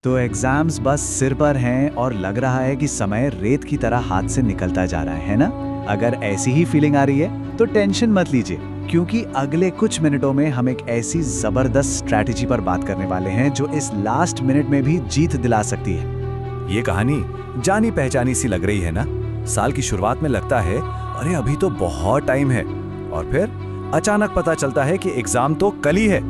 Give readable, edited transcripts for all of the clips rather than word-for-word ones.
तो एग्जाम्स बस सिर पर हैं और लग रहा है कि समय रेत की तरह हाथ से निकलता जा रहा है ना? अगर ऐसी ही फीलिंग आ रही है तो टेंशन मत लीजिए, क्योंकि अगले कुछ मिनटों में हम एक ऐसी जबरदस्त स्ट्रैटेजी पर बात करने वाले हैं जो इस लास्ट मिनट में भी जीत दिला सकती है। ये कहानी जानी पहचानी सी लग रही है ना? साल की शुरुआत में लगता है अरे अभी तो बहुत टाइम है, और फिर अचानक पता चलता है कि एग्जाम तो कल ही है।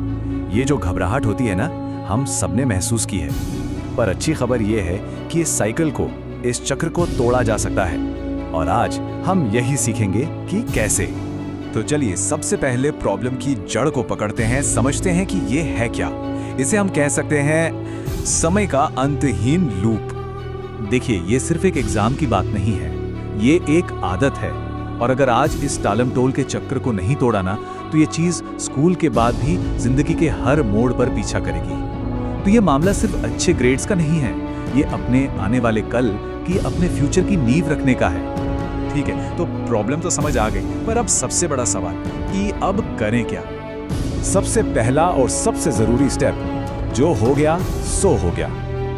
ये जो घबराहट होती है ना, हम सबने महसूस की है। पर अच्छी खबर ये है कि इस साइकिल को, इस चक्र को तोड़ा जा सकता है, और आज हम यही सीखेंगे कि कैसे। तो चलिए सबसे पहले प्रॉब्लम की जड़ को पकड़ते हैं, समझते हैं कि ये है क्या। इसे हम कह सकते हैं समय का अंतहीन लूप। देखिए, ये सिर्फ एक एग्जाम की बात नहीं है, ये एक आदत है। और अगर आज इस टालम टोल के चक्र को नहीं तोड़ा ना, तो ये चीज स्कूल के बाद भी जिंदगी के हर मोड़ पर पीछा करेगी। तो ये मामला सिर्फ अच्छे ग्रेड्स का नहीं है, ये अपने आने वाले कल की, अपने फ्यूचर की नींव रखने का है। ठीक है, तो प्रॉब्लम तो समझ आ गई, पर अब सबसे बड़ा सवाल कि अब करें क्या। सबसे पहला और सबसे जरूरी स्टेप, जो हो गया सो हो गया।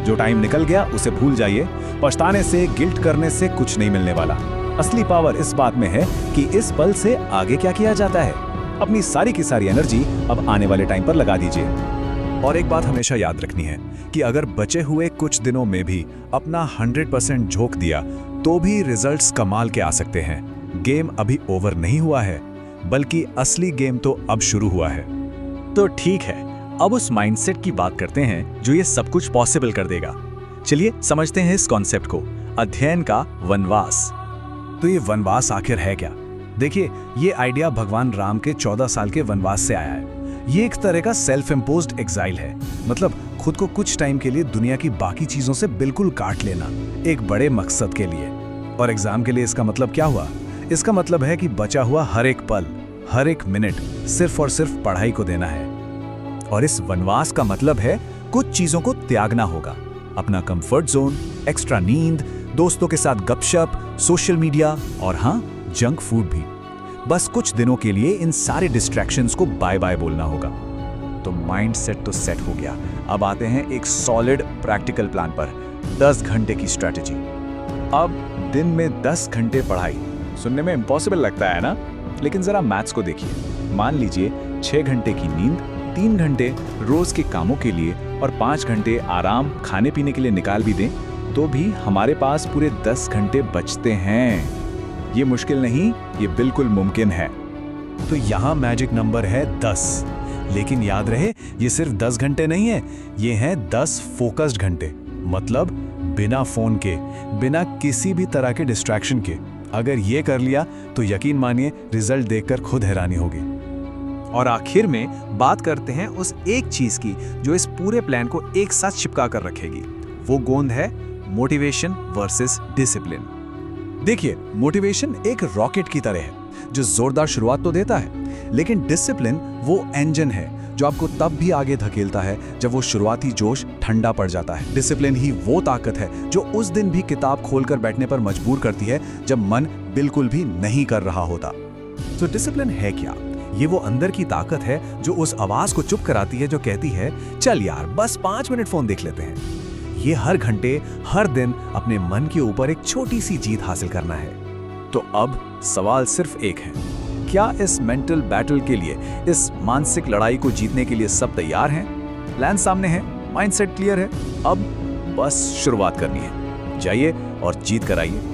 जो टाइम निकल गया उसे भूल जाइए। पछताने से, गिल्ट करने से कुछ नहीं मिलने वाला। असली पावर इस बात में है कि इस पल से आगे क्या किया जाता है। अपनी सारी की सारी एनर्जी अब आने वाले टाइम पर लगा दीजिए। और एक बात हमेशा याद रखनी है कि अगर बचे हुए कुछ दिनों में भी अपना 100% झोंक दिया, तो भी रिजल्ट्स कमाल के आ सकते हैं। गेम अभी ओवर नहीं हुआ है, बल्कि असली गेम तो अब शुरू हुआ है। तो ठीक है, अब उस माइंडसेट की बात करते हैं जो ये सब कुछ पॉसिबल कर देगा। चलिए समझते हैं इस कॉन्सेप्ट को, अध्ययन का वनवास। तो ये वनवास आखिर है क्या? देखिए, ये आइडिया भगवान राम के 14 साल के वनवास से आया है। ये एक तरह का सेल्फ इम्पोज्ड एग्जाइल है, मतलब खुद को कुछ टाइम के लिए दुनिया की बाकी चीजों से बिल्कुल काट लेना, एक बड़े मकसद के लिए। और एग्जाम के लिए इसका मतलब क्या हुआ? इसका मतलब है कि बचा हुआ हर एक पल, हर एक मिनट सिर्फ और सिर्फ पढ़ाई को देना है। और इस वनवास का मतलब है कुछ चीजों को त्यागना होगा। अपना कंफर्ट जोन, एक्स्ट्रा नींद, दोस्तों के साथ गपशप, सोशल मीडिया, और हाँ, जंक फूड भी। बस कुछ दिनों के लिए इन सारे डिस्ट्रैक्शंस को बाय बाय बोलना होगा। तो माइंडसेट तो सेट हो गया, अब आते हैं एक सॉलिड प्रैक्टिकल प्लान पर। 10 घंटे की स्ट्रैटेजी। अब दिन में 10 घंटे पढ़ाई सुनने में इम्पॉसिबल लगता है ना? लेकिन जरा मैथ्स को देखिए। मान लीजिए 6 घंटे की नींद, 3 घंटे रोज के कामों के लिए और 5 घंटे आराम, खाने पीने के लिए निकाल भी दें, तो भी हमारे पास पूरे 10 घंटे बचते हैं। ये मुश्किल नहीं, ये बिल्कुल मुमकिन है। तो यहाँ मैजिक नंबर है 10। लेकिन याद रहे, ये सिर्फ 10 घंटे नहीं है, ये हैं 10 फोकस्ड घंटे। मतलब बिना फोन के, बिना किसी भी तरह के डिस्ट्रैक्शन के। अगर ये कर लिया तो यकीन मानिए, रिजल्ट देखकर खुद हैरानी होगी। और आखिर में बात करते हैं उस एक चीज की जो इस पूरे प्लान को एक साथ चिपका कर रखेगी। वो गोंद है मोटिवेशन वर्सेस डिसिप्लिन। देखिए, मोटिवेशन एक रॉकेट की तरह है जो जोरदार शुरुआत तो देता है, लेकिन डिसिप्लिन वो इंजन है जो आपको तब भी आगे धकेलता है जब वो शुरुआती जोश ठंडा पड़ जाता है। डिसिप्लिन ही वो ताकत है जो उस दिन भी किताब खोलकर बैठने पर मजबूर करती है जब मन बिल्कुल भी नहीं कर रहा होता। तो डिसिप्लिन है क्या? ये वो अंदर की ताकत है जो उस आवाज को चुप कराती है, जो कहती है चल यार बस 5 मिनट फोन देख लेते हैं। ये हर घंटे, हर दिन अपने मन के ऊपर एक छोटी सी जीत हासिल करना है। तो अब सवाल सिर्फ एक है, क्या इस मेंटल बैटल के लिए, इस मानसिक लड़ाई को जीतने के लिए सब तैयार हैं? प्लान सामने है, माइंडसेट क्लियर है, अब बस शुरुआत करनी है। जाइए और जीत कर आइए।